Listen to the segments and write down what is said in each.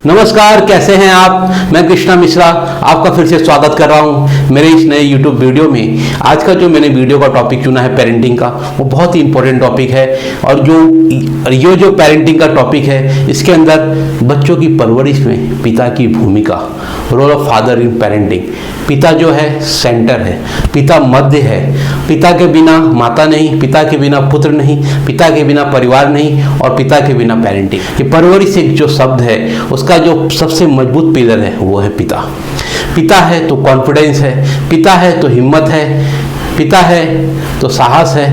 नमस्कार, कैसे हैं आप। मैं कृष्णा मिश्रा आपका फिर से स्वागत कर रहा हूं मेरे इस नए YouTube वीडियो में। आज का जो मैंने वीडियो का टॉपिक चुना है पेरेंटिंग का, वो बहुत ही इंपॉर्टेंट टॉपिक है। और जो पेरेंटिंग का टॉपिक है, इसके अंदर बच्चों की परवरिश में पिता की भूमिका, role of father in parenting. पिता जो है सेंटर है, पिता मध्य है। पिता के बिना माता नहीं, पिता के बिना पुत्र नहीं, पिता के बिना परिवार नहीं, और पिता के बिना पेरेंटिंग। ये परवरिश एक जो शब्द है, उसका जो सबसे मजबूत पिलर है वो है पिता। पिता है तो कॉन्फिडेंस है, पिता है तो हिम्मत है, पिता है तो साहस है,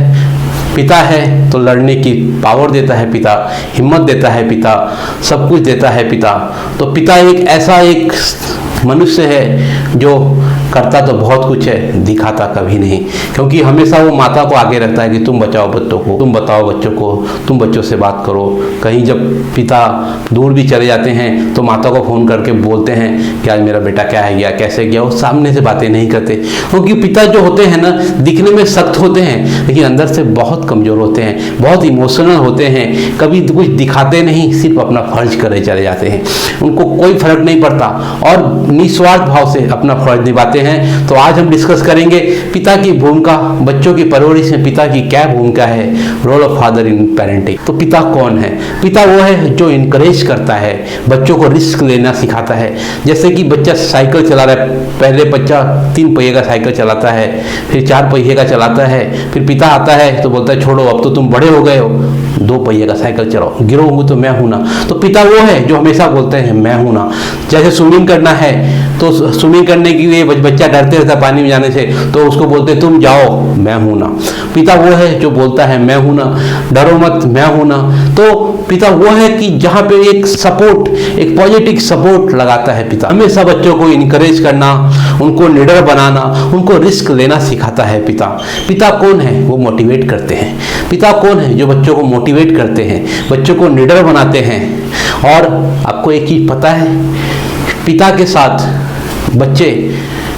पिता है तो लड़ने की पावर देता है, पिता हिम्मत देता है, पिता सब कुछ देता है पिता। तो पिता एक ऐसा एक मनुष्य है जो करता तो बहुत कुछ है, दिखाता कभी नहीं। क्योंकि हमेशा वो माता को आगे रखता है कि तुम बचाओ बच्चों को, तुम बताओ बच्चों को, तुम बच्चों से बात करो। कहीं जब पिता दूर भी चले जाते हैं तो माता को फ़ोन करके बोलते हैं कि आज मेरा बेटा क्या है गया, कैसे गया। वो सामने से बातें नहीं करते, क्योंकि पिता जो होते हैं ना, दिखने में सख्त होते हैं लेकिन अंदर से बहुत कमज़ोर होते हैं, बहुत इमोशनल होते हैं। कभी कुछ दिखाते नहीं, सिर्फ अपना फर्ज करे चले जाते हैं। उनको कोई फर्क नहीं पड़ता और निस्वार्थ भाव से अपना फर्ज निभाते हैं। तो आज हम डिस्कस करेंगे पिता की भूमिका, बच्चों की परवरिश में पिता की क्या भूमिका है, role of father in parenting. तो पिता कौन है? पिता वो है जो इनकरेज करता है, बच्चों को रिस्क लेना सिखाता है। जैसे कि बच्चा साइकिल चला रहा है, पहले बच्चा 3 पहिए का साइकिल चलाता है, फिर 4 पहिए का चलाता है, फिर पिता आता है तो बोलता है छोड़ो, अब तो तुम बड़े हो गए हो, 2 पहिए का साइकिल चलाओ, गिरोगे तो मैं हूं ना। तो पिता वो है जो हमेशा बोलते हैं मैं हूं ना। जैसे स्विमिंग करना है तो स्विमिंग करने के लिए बच्चा डरते रहता पानी में जाने से, तो उसको बोलते तुम जाओ, मैं हूं ना। पिता वो है जो बोलता है मैं हूं ना, डरो मत, मैं हूं ना। तो पिता वो है कि जहां पे एक सपोर्ट, एक पॉजिटिव सपोर्ट लगाता है। पिता हमेशा बच्चों को इनकरेज करना, उनको निडर बनाना, उनको रिस्क लेना सिखाता है पिता। पिता कौन है? वो मोटिवेट करते हैं। पिता कौन है? जो बच्चों को मोटिवेट करते हैं, बच्चों को निडर बनाते हैं। और आपको एक चीज पता है, पिता के साथ बच्चे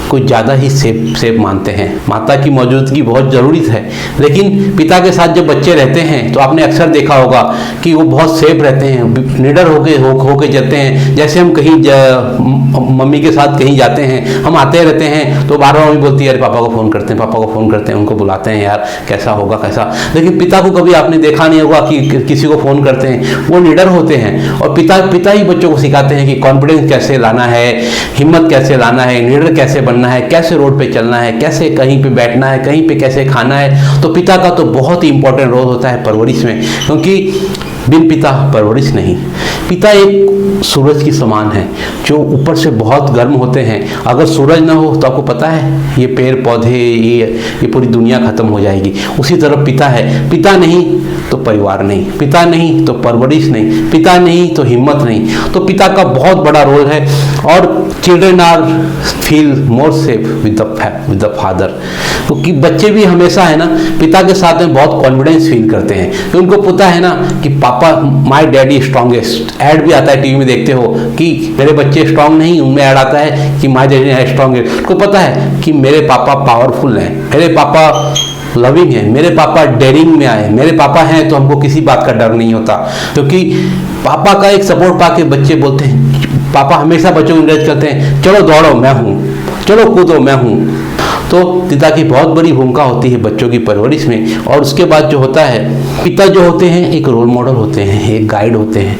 कुछ ज़्यादा ही सेफ मानते हैं। माता की मौजूदगी बहुत ज़रूरी है, लेकिन पिता के साथ जब बच्चे रहते हैं तो आपने अक्सर देखा होगा कि वो बहुत सेफ रहते हैं, निडर होके चलते हैं। जैसे हम कहीं मम्मी के साथ कहीं जाते हैं, हम आते रहते हैं तो बार बार मम्मी बोलती है अरे पापा को फ़ोन करते हैं, पापा को फ़ोन करते हैं, उनको बुलाते हैं यार कैसा होगा कैसा। लेकिन पिता को कभी आपने देखा नहीं होगा कि किसी को फ़ोन करते हैं। वो निडर होते हैं और पिता ही बच्चों को सिखाते हैं कि कॉन्फिडेंस कैसे लाना है, हिम्मत कैसे लाना है, निडर कैसे बनना है, कैसे रोड पे चलना है, कैसे कहीं पे बैठना है, कहीं पे कैसे खाना है। तो पिता का तो बहुत ही इंपॉर्टेंट रोल होता है परवरिश में, क्योंकि बिन पिता परवरिश नहीं। पिता एक सूरज की समान है जो ऊपर से बहुत गर्म होते हैं। अगर सूरज ना हो तो आपको पता है ये पेड़ पौधे, ये पूरी दुनिया खत्म हो जाएगी। उसी तरह पिता है, पिता नहीं तो परिवार नहीं, पिता नहीं तो परवरिश नहीं, पिता नहीं तो हिम्मत नहीं। तो पिता का बहुत बड़ा रोल है। और children are feel more safe with the father, क्योंकि बच्चे भी हमेशा है ना पिता के साथ में बहुत कॉन्फिडेंस फील करते हैं। तो उनको पता है ना कि पापा माय डैडी स्ट्रॉन्गेस्ट। ऐड भी आता है टीवी में, देखते हो कि मेरे बच्चे स्ट्रांग नहीं, उनमें ऐड आता है कि माय डैडी है स्ट्रॉन्गेस्ट। उनको पता है कि मेरे पापा पावरफुल हैं, मेरे पापा लविंग है, मेरे पापा डेयरिंग में आए, मेरे पापा हैं तो हमको किसी बात का डर नहीं होता। क्योंकि पापा का एक सपोर्ट पाके बच्चे बोलते हैं, पापा हमेशा बच्चों को इंकरेज करते हैं चलो दौड़ो मैं हूँ, चलो कूदो मैं हूँ। तो पिता की बहुत बड़ी भूमिका होती है बच्चों की परवरिश में। और उसके बाद जो होता है, पिता जो होते हैं एक रोल मॉडल होते हैं, एक गाइड होते हैं,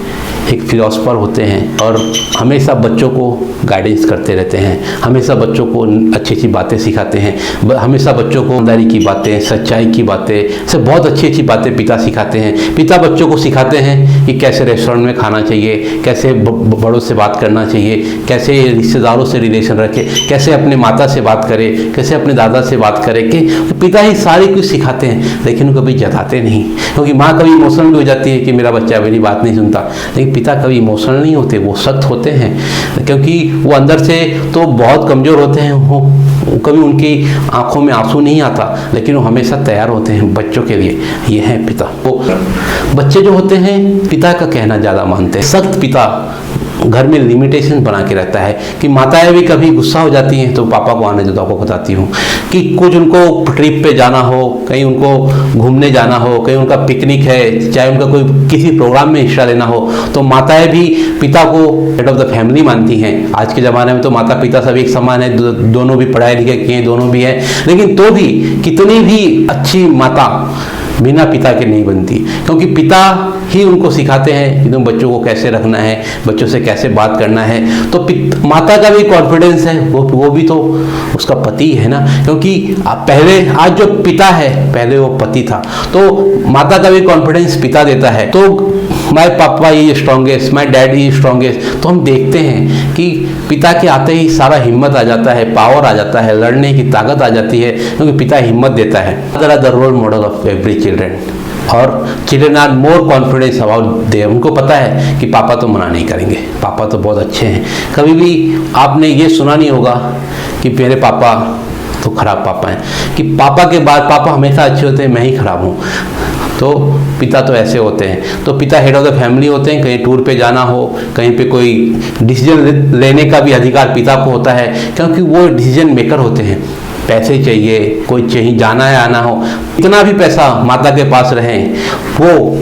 एक फिलोसफर होते हैं। और हमेशा बच्चों को गाइडेंस करते रहते हैं, हमेशा बच्चों को अच्छी अच्छी बातें सिखाते हैं, हमेशा बच्चों को ईमानदारी की बातें, सच्चाई की बातें, सब बहुत अच्छी अच्छी बातें पिता सिखाते हैं। पिता बच्चों को सिखाते हैं कि कैसे रेस्टोरेंट में खाना चाहिए, कैसे बड़ों से बात करना चाहिए, कैसे रिश्तेदारों से रिलेशन रखें, कैसे अपने माता से बात करें, कैसे अपने दादा से बात करें। कि पिता ही सारी कुछ सिखाते हैं, लेकिन वो कभी जताते नहीं। क्योंकि माँ कभी इमोशनल भी हो जाती है कि मेरा बच्चा मेरी बात नहीं सुनता, लेकिन पिता कभी इमोशनल नहीं होते, वो सख्त होते हैं। क्योंकि वो अंदर से तो बहुत कमज़ोर होते हैं, वो कभी उनकी आंखों में आंसू नहीं आता, लेकिन वो हमेशा तैयार होते हैं बच्चों के लिए। ये है पिता। वो बच्चे जो होते हैं पिता का कहना ज़्यादा मानते हैं। सख्त पिता घर में लिमिटेशन बना के रखता है कि माताएं भी कभी गुस्सा हो जाती हैं तो पापा को आने दो, तो आपको बताती हूँ कि कुछ उनको ट्रिप पे जाना हो, कहीं उनको घूमने जाना हो, कहीं उनका पिकनिक है, चाहे उनका कोई किसी प्रोग्राम में हिस्सा लेना हो, तो माताएं भी पिता को हेड ऑफ द फैमिली मानती हैं। आज के ज़माने में तो माता पिता सब एक समान है, दोनों भी पढ़ाई लिखे किए, दोनों भी हैं, लेकिन तो भी कितनी भी अच्छी माता बिना पिता के नहीं बनती, क्योंकि पिता ही उनको सिखाते हैं कि तुम बच्चों को कैसे रखना है, बच्चों से कैसे बात करना है। तो माता का भी कॉन्फिडेंस है, वो भी तो उसका पति है ना, क्योंकि पहले आज जो पिता है पहले वो पति था, तो माता का भी कॉन्फिडेंस पिता देता है। तो माय पापा is strongest, my dad is strongest, तो हम देखते हैं कि पिता के आते ही सारा हिम्मत आ जाता है, पावर आ जाता है, लड़ने की ताकत आ जाती है, क्योंकि पिता हिम्मत देता है। The role model of every children, और children are more confidence about their. उनको पता है कि पापा तो मना नहीं करेंगे, पापा तो बहुत अच्छे हैं। कभी भी आपने ये सुना नहीं होगा कि मेरे पापा तो खराब पापा हैं, कि पापा के बाद पापा हमेशा अच्छे होते हैं, मैं ही खराब हूँ। तो पिता तो ऐसे होते हैं। तो पिता हेड ऑफ द फैमिली होते हैं। कहीं टूर पे जाना हो, कहीं पे कोई डिसीजन लेने का भी अधिकार पिता को होता है, क्योंकि वो डिसीजन मेकर होते हैं। पैसे चाहिए, कोई चाहिए जाना है आना हो, इतना भी पैसा माता के पास रहे, वो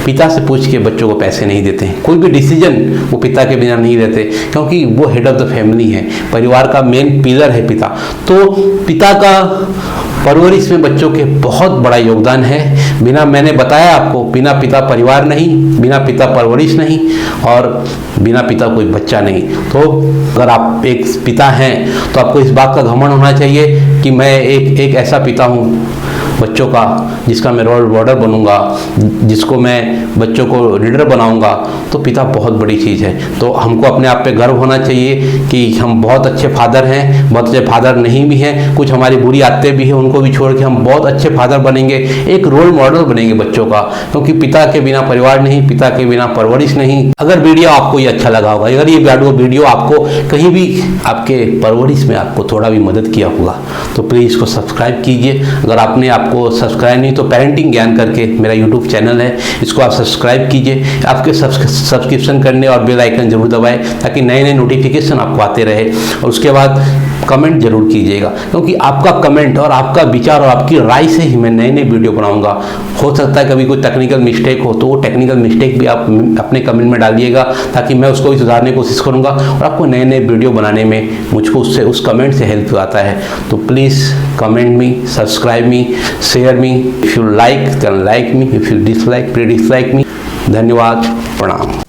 पिता से पूछ के बच्चों को पैसे नहीं देते हैं। कोई भी डिसीजन वो पिता के बिना नहीं लेते, क्योंकि वो हेड ऑफ द फैमिली है, परिवार का मेन पिलर है पिता। तो पिता का परवरिश में बच्चों के बहुत बड़ा योगदान है। बिना, मैंने बताया आपको, बिना पिता परिवार नहीं, बिना पिता परवरिश नहीं, और बिना पिता कोई बच्चा नहीं। तो अगर आप एक पिता हैं तो आपको इस बात का घमंड होना चाहिए कि मैं एक ऐसा पिता हूँ बच्चों का, जिसका मैं रोल मॉडल बनूंगा, जिसको मैं बच्चों को लीडर बनाऊंगा। तो पिता बहुत बड़ी चीज़ है। तो हमको अपने आप पे गर्व होना चाहिए कि हम बहुत अच्छे फादर हैं, बहुत अच्छे फादर नहीं भी हैं, कुछ हमारी बुरी आदतें भी हैं, उनको भी छोड़ के हम बहुत अच्छे फादर बनेंगे, एक रोल मॉडल बनेंगे बच्चों का, क्योंकि पिता के बिना परिवार नहीं, पिता के बिना परवरिश नहीं। अगर वीडियो आपको ये अच्छा लगा होगा, अगर ये वीडियो आपको कहीं भी आपके परवरिश में आपको थोड़ा भी मदद किया होगा, तो प्लीज़ इसको सब्सक्राइब कीजिए। अगर आपको सब्सक्राइब नहीं तो पेरेंटिंग ज्ञान करके मेरा यूट्यूब चैनल है, इसको आप सब्सक्राइब कीजिए। आपके सब्सक्रिप्शन करने और बेल आइकन जरूर दबाएं, ताकि नए नए नोटिफिकेशन आपको आते रहे। और उसके बाद कमेंट जरूर कीजिएगा, क्योंकि आपका कमेंट और आपका विचार और आपकी राय से ही मैं नए नए वीडियो बनाऊंगा। हो सकता है कभी कोई टेक्निकल मिस्टेक हो, तो वो टेक्निकल मिस्टेक भी आप अपने कमेंट में डालिएगा, ताकि मैं उसको भी सुधारने की कोशिश करूंगा और आपको नए नए वीडियो बनाने में मुझको उस कमेंट से हेल्प आता है। तो please comment me, subscribe me, share me. If you like then like me, if you dislike please dislike me. धन्यवाद, प्रणाम।